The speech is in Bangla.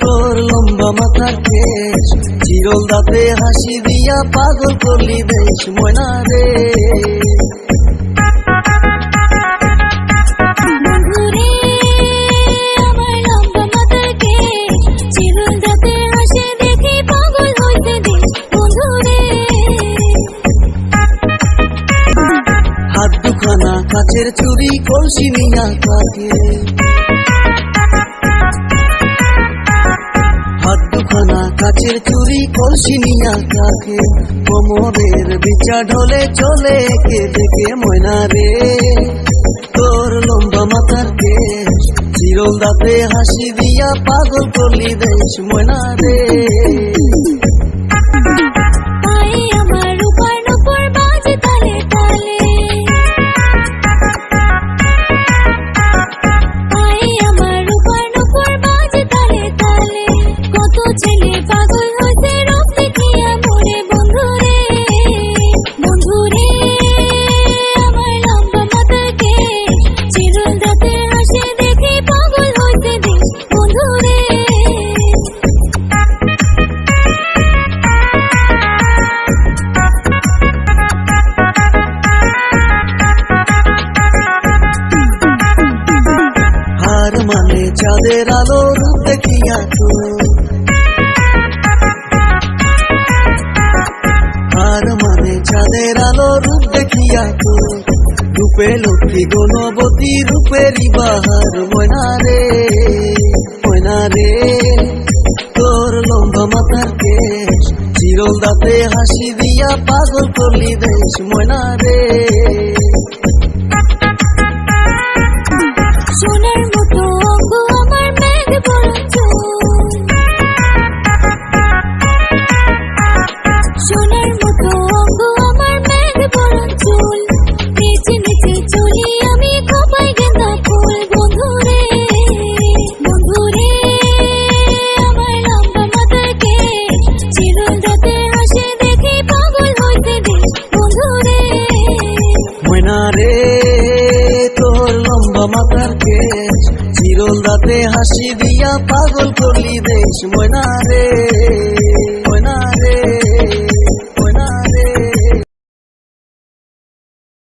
তোর লম্বা মাথার কেশ, চিরল দাঁতে হাসি দিয়া পাগল করলি দেশ ময়না রে। হাত দুখানা কাচের চুরি কলসি নিয়া কাকে, হাত দুখানা কাচের চুরি কলসি নিয়া কাকে, কোমরের বিচা ঢলে চলে কে দেখে ময়না রে। তোর লম্বা মাথার কেশ, চিরল দাঁতে হাসি দিয়া পাগল করলি দেশ ময়না রে। মানে চাঁদের আলো রূপ দেখিয়া তো, আর মানে চাঁদের আলো রূপ দেখিয়া তো, রূপে লক্ষ্মী গুণবতী রূপেরই বাহার ময়না রে, ময়না রে। তোর লম্বা মাথার কেশ, চিরল দাঁতে হাসি দিয়া পাগল করলি দেশ ময়না রে। সোনার মতো অঙ্গ আমার মেঘ বরণ চুল, সোনার মতো অঙ্গ আমার মেঘ বরণ চুল, নিচে নিচে চলি আমি খোপায় গেঁদা ফুল। বন্ধুরে বন্ধুরে আমার লম্বা মাথার কেশ, চিরল দাঁতে হাসি দেখে পাগল হইতে দেশ বন্ধুরে ময়না রে। তোর লম্বা মাথার কেশ, চিরল দাঁতে হাসি দিয়া পাগল করলি দেশ ময়না রে।